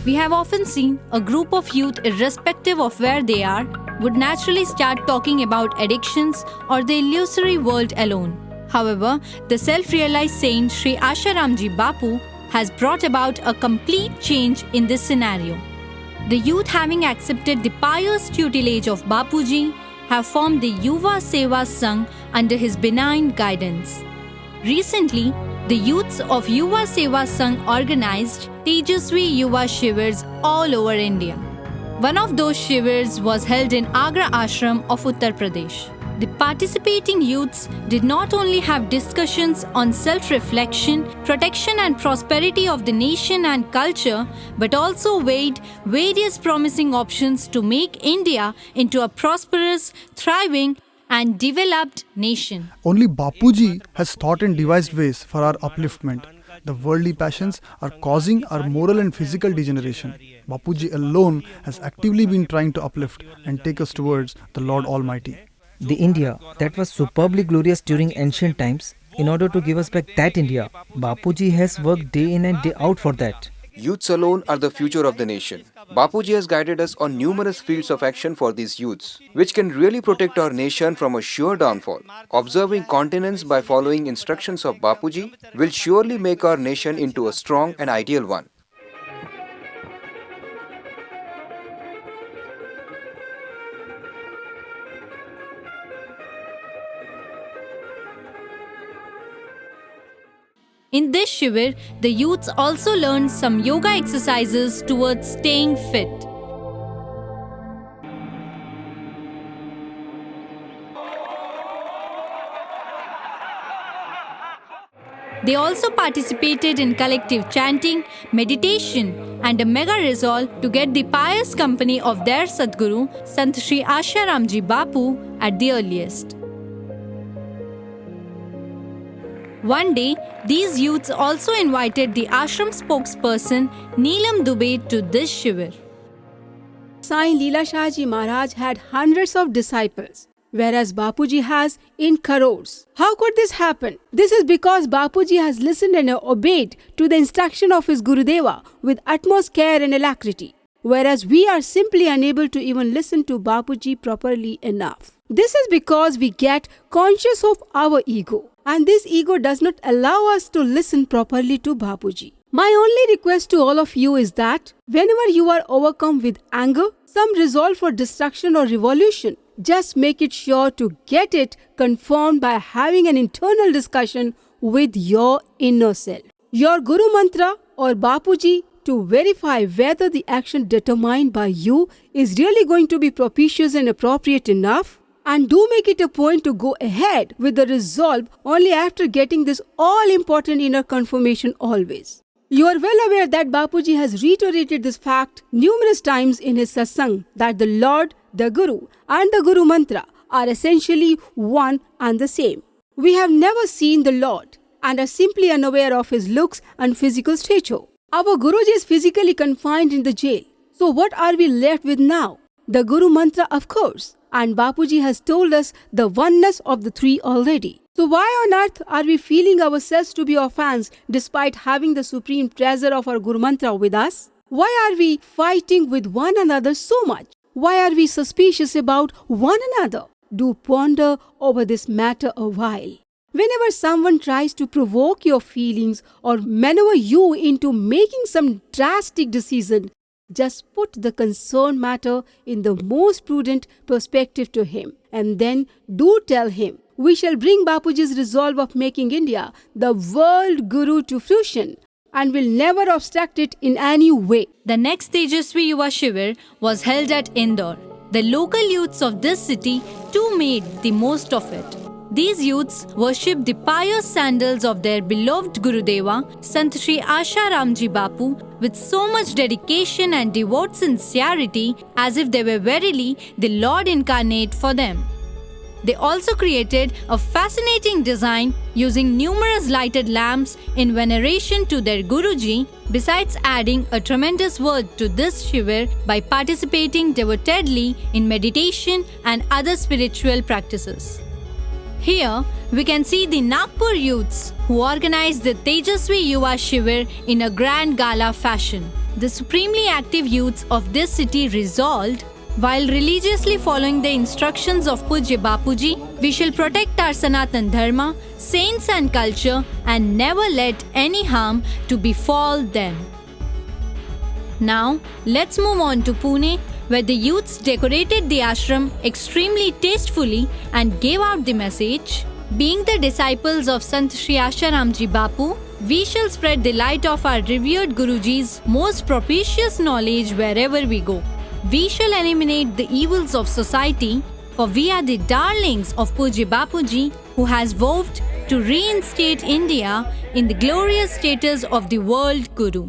We have often seen a group of youth, irrespective of where they are, would naturally start talking about addictions or the illusory world alone. However, the self-realized saint Sri Asharamji Bapu has brought about a complete change in this scenario. The youth, having accepted the pious tutelage of Bapuji, have formed the Yuva Seva Sangh under his benign guidance. Recently, the youths of Yuva Seva Sangh organized Tejasvi Yuva Shivars all over India. One of those shivars was held in Agra Ashram of Uttar Pradesh. The participating youths did not only have discussions on self-reflection, protection and prosperity of the nation and culture, but also weighed various promising options to make India into a prosperous, thriving and developed nation. Only Bapuji has thought and devised ways for our upliftment. The worldly passions are causing our moral and physical degeneration. Bapuji alone has actively been trying to uplift and take us towards the Lord Almighty. The India that was superbly glorious during ancient times, in order to give us back that India, Bapuji has worked day in and day out for that. Youths alone are the future of the nation. Bapuji has guided us on numerous fields of action for these youths, which can really protect our nation from a sure downfall. Observing continence by following instructions of Bapuji will surely make our nation into a strong and ideal one. In this shivir, the youths also learned some yoga exercises towards staying fit. They also participated in collective chanting, meditation, and a mega resolve to get the pious company of their Sadguru, Sant Sri Asharamji Bapu, at the earliest. One day, these youths also invited the ashram spokesperson Neelam Dubey to this shivir. Sai Leela Shah Ji Maharaj had hundreds of disciples, whereas Bapuji has in crores. How could this happen? This is because Bapuji has listened and obeyed to the instruction of his Gurudeva with utmost care and alacrity, whereas we are simply unable to even listen to Bapuji properly enough. This is because we get conscious of our ego, and this ego does not allow us to listen properly to Bapuji. My only request to all of you is that whenever you are overcome with anger, some resolve for destruction or revolution, just make it sure to get it confirmed by having an internal discussion with your inner self, your Guru Mantra or Bapuji, to verify whether the action determined by you is really going to be propitious and appropriate enough. And do make it a point to go ahead with the resolve only after getting this all-important inner confirmation always. You are well aware that Bapuji has reiterated this fact numerous times in his satsang that the Lord, the Guru and the Guru Mantra are essentially one and the same. We have never seen the Lord and are simply unaware of his looks and physical stature. Our Guruji is physically confined in the jail. So what are we left with now? The Guru Mantra, of course. And Bapuji has told us the oneness of the three already. So why on earth are we feeling ourselves to be orphans despite having the supreme treasure of our Guru Mantra with us? Why are we fighting with one another so much? Why are we suspicious about one another? Do ponder over this matter a while. Whenever someone tries to provoke your feelings or maneuver you into making some drastic decision, just put the concerned matter in the most prudent perspective to him, and then do tell him, we shall bring Bapuji's resolve of making India the world guru to fruition and will never obstruct it in any way. The next Tejasvi Yuva Shivir was held at Indore. The local youths of this city too made the most of it. These youths worshipped the pious sandals of their beloved Gurudeva, Sant Sri Asharamji Bapu, with so much dedication and devout sincerity as if they were verily the Lord incarnate for them. They also created a fascinating design using numerous lighted lamps in veneration to their Guruji, besides adding a tremendous worth to this shivir by participating devotedly in meditation and other spiritual practices. Here, we can see the Nagpur youths who organized the Tejasvi Yuva Shivir in a grand gala fashion. the supremely active youths of this city resolved, while religiously following the instructions of Pujya Bapuji, we shall protect our Sanatan Dharma, saints and culture and never let any harm to befall them. Now, let's move on to Pune, where the youths decorated the ashram extremely tastefully and gave out the message, being the disciples of Sant Shri Asharamji Bapu, we shall spread the light of our revered Guruji's most propitious knowledge wherever we go. We shall eliminate the evils of society, for we are the darlings of Pujya Bapuji, who has vowed to reinstate India in the glorious status of the world Guru.